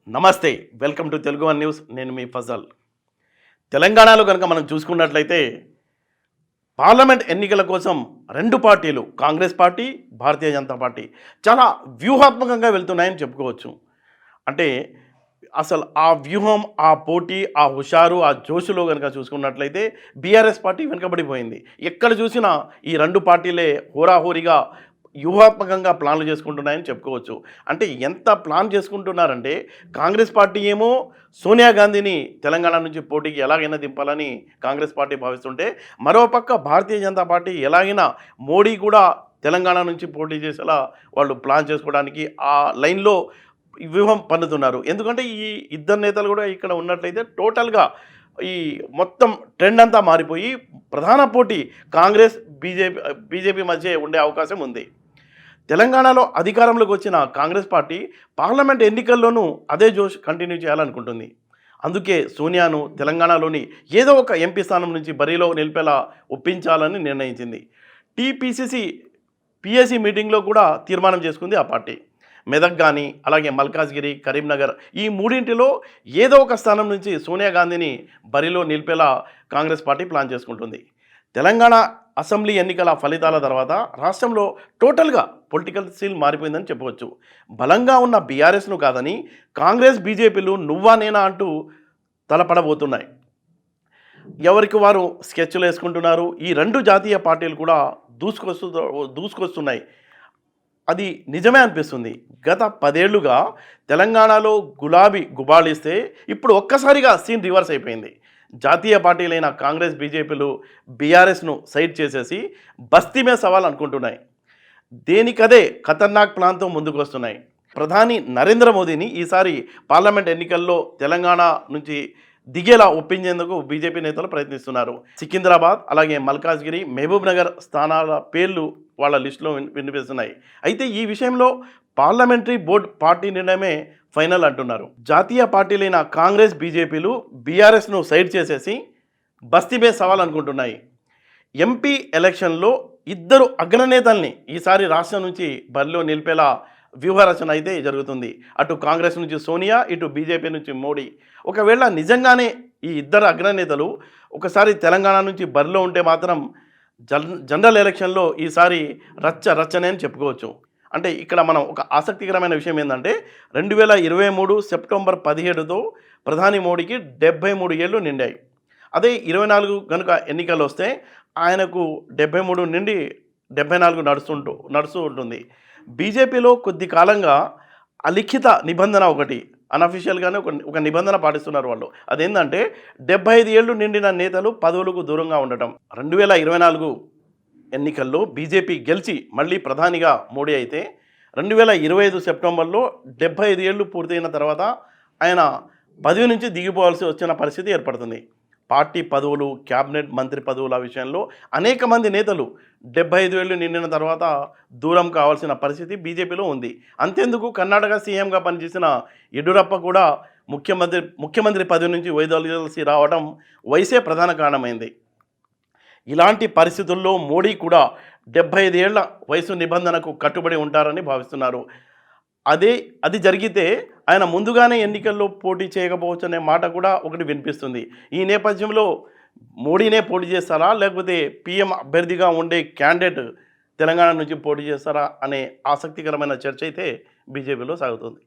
నమస్తే, welcome to Telugu one news. నేను మీ ఫజల్. తెలంగాణలో కనుక మనం చూసుకున్నట్లయితే పార్లమెంట్ ఎన్నికల కోసం రెండు పార్టీలు, కాంగ్రెస్ పార్టీ, భారతీయ జనతా పార్టీ చాలా వ్యూహాత్మకంగా వెళ్తున్నాయని చెప్పుకోవచ్చు. అంటే అసలు ఆ వ్యూహం, ఆ పోటీ, ఆ హుషారు, ఆ జోషులో కనుక చూసుకున్నట్లయితే బీఆర్ఎస్ పార్టీ వెనుకబడిపోయింది. ఎక్కడ చూసినా ఈ రెండు పార్టీలే హోరాహోరీగా వ్యూహాత్మకంగా ప్లాన్లు చేసుకుంటున్నాయని చెప్పుకోవచ్చు. అంటే ఎంత ప్లాన్ చేసుకుంటున్నారంటే కాంగ్రెస్ పార్టీ ఏమో సోనియా గాంధీని తెలంగాణ నుంచి పోటీకి ఎలాగైనా దింపాలని కాంగ్రెస్ పార్టీ భావిస్తుంటే, మరోపక్క భారతీయ జనతా పార్టీ ఎలాగైనా మోడీ కూడా తెలంగాణ నుంచి పోటీ చేసేలా వాళ్ళు ప్లాన్ చేసుకోవడానికి ఆ లైన్లో వ్యూహం పన్నుతున్నారు. ఎందుకంటే ఈ ఇద్దరు నేతలు కూడా ఇక్కడ ఉన్నట్లయితే టోటల్గా ఈ మొత్తం ట్రెండ్ అంతా మారిపోయి ప్రధాన పోటీ కాంగ్రెస్ బీజేపీ మధ్య ఉండే అవకాశం ఉంది. తెలంగాణలో అధికారంలోకి వచ్చిన కాంగ్రెస్ పార్టీ పార్లమెంట్ ఎన్నికల్లోనూ అదే జోష్ కంటిన్యూ చేయాలనుకుంటుంది. అందుకే సోనియాను తెలంగాణలోని ఏదో ఒక ఎంపీ స్థానం నుంచి బరిలో నిలిపేలా ఒప్పించాలని నిర్ణయించింది. టీపీసీసీ పిఎస్సి మీటింగ్లో కూడా తీర్మానం చేసుకుంది ఆ పార్టీ. మెదక్ కానీ, అలాగే మల్కాజ్గిరి, కరీంనగర్ ఈ మూడింటిలో ఏదో ఒక స్థానం నుంచి సోనియా గాంధీని బరిలో నిలిపేలా కాంగ్రెస్ పార్టీ ప్లాన్ చేసుకుంటుంది. తెలంగాణ అసెంబ్లీ ఎన్నికల ఫలితాల తర్వాత రాష్ట్రంలో టోటల్గా పొలిటికల్ సీన్ మారిపోయిందని చెప్పవచ్చు. బలంగా ఉన్న బీఆర్ఎస్ను కాదని కాంగ్రెస్, బీజేపీలు నువ్వా నేనా అంటూ తలపడబోతున్నాయి. ఎవరికి వారు స్కెచ్లు వేసుకుంటున్నారు. ఈ రెండు జాతీయ పార్టీలు కూడా దూసుకొస్తున్నాయి. అది నిజమే అనిపిస్తుంది. గత 10 ఏళ్లుగా తెలంగాణలో గులాబీ గుబాళిస్తే ఇప్పుడు ఒక్కసారిగా సీన్ రివర్స్ అయిపోయింది. జాతీయ పార్టీలైన కాంగ్రెస్, బీజేపీలు బీఆర్ఎస్ను సైడ్ చేసేసి బస్తీ మే సవాల్ అనుకుంటున్నాయి. దేనికదే ఖతర్నాక్ ప్లాన్తో ముందుకు వస్తున్నాయి. ప్రధాని నరేంద్ర మోదీని ఈసారి పార్లమెంట్ ఎన్నికల్లో తెలంగాణ నుంచి దిగేలా ఒప్పించేందుకు బీజేపీ నేతలు ప్రయత్నిస్తున్నారు. సికింద్రాబాద్, అలాగే మల్కాజ్గిరి, మహబూబ్ నగర్ స్థానాల పేర్లు వాళ్ళ లిస్టులో వినిపిస్తున్నాయి. అయితే ఈ విషయంలో పార్లమెంటరీ బోర్డు పార్టీ నిర్ణయమే ఫైనల్ అంటున్నారు. జాతీయ పార్టీలైన కాంగ్రెస్, బీజేపీలు బీఆర్ఎస్ను సైడ్ చేసేసి బస్తీబే సవాల్ అనుకుంటున్నాయి. ఎంపీ ఎలక్షన్లో ఇద్దరు అగ్రనేతల్ని ఈసారి రాష్ట్రం నుంచి బరిలో నిలిపేలా వ్యూహరచన అయితే జరుగుతుంది. అటు కాంగ్రెస్ నుంచి సోనియా, ఇటు బీజేపీ నుంచి మోడీ. ఒకవేళ నిజంగానే ఈ ఇద్దరు అగ్రనేతలు ఒకసారి తెలంగాణ నుంచి బరిలో ఉంటే మాత్రం జనరల్ ఎలక్షన్లో ఈసారి రచ్చనే అని చెప్పుకోవచ్చు. అంటే ఇక్కడ మనం ఒక ఆసక్తికరమైన విషయం ఏంటంటే 2023 సెప్టెంబర్ 17తో ప్రధాని మోడీకి 73 ఏళ్ళు నిండాయి. అదే 24 కనుక ఎన్నికలు వస్తే ఆయనకు 73 నుండి 74 నడుస్తూ ఉంటుంది. బీజేపీలో కొద్ది కాలంగా అలిఖిత నిబంధన ఒకటి అన్అఫీషియల్గానే ఒక నిబంధన పాటిస్తున్నారు వాళ్ళు. అదేంటంటే 75 ఏళ్ళు నిండిన నేతలు పదవులకు దూరంగా ఉండటం. 2024 ఎన్నికల్లో బీజేపీ గెలిచి మళ్ళీ ప్రధానిగా మోడీ అయితే 2025 సెప్టెంబర్లో 75 ఏళ్ళు పూర్తయిన తర్వాత ఆయన పదవి నుంచి దిగిపోవాల్సి వచ్చిన పరిస్థితి ఏర్పడుతుంది. పార్టీ పదవులు, క్యాబినెట్ మంత్రి పదవుల విషయంలో అనేక మంది నేతలు 75 ఏళ్ళు నిండిన తర్వాత దూరం కావాల్సిన పరిస్థితి బీజేపీలో ఉంది. అంతేందుకు కర్ణాటక సీఎంగా పనిచేసిన యడ్యూరప్ప కూడా ముఖ్యమంత్రి పదవి నుంచి వైదొలగాల్సి రావడం వయసే ప్రధాన కారణమైంది. ఇలాంటి పరిస్థితుల్లో మోడీ కూడా 75 ఏళ్ల వయసు నిబంధనకు కట్టుబడి ఉంటారని భావిస్తున్నారు. అది జరిగితే ఆయన ముందుగానే ఎన్నికల్లో పోటీ చేయకపోవచ్చు అనే మాట కూడా ఒకటి వినిపిస్తుంది. ఈ నేపథ్యంలో మోడీనే పోటీ చేస్తారా, లేకపోతే పీఎం అభ్యర్థిగా ఉండే క్యాండిడేట్ తెలంగాణ నుంచి పోటీ చేస్తారా అనే ఆసక్తికరమైన చర్చ అయితే బీజేపీలో సాగుతుంది.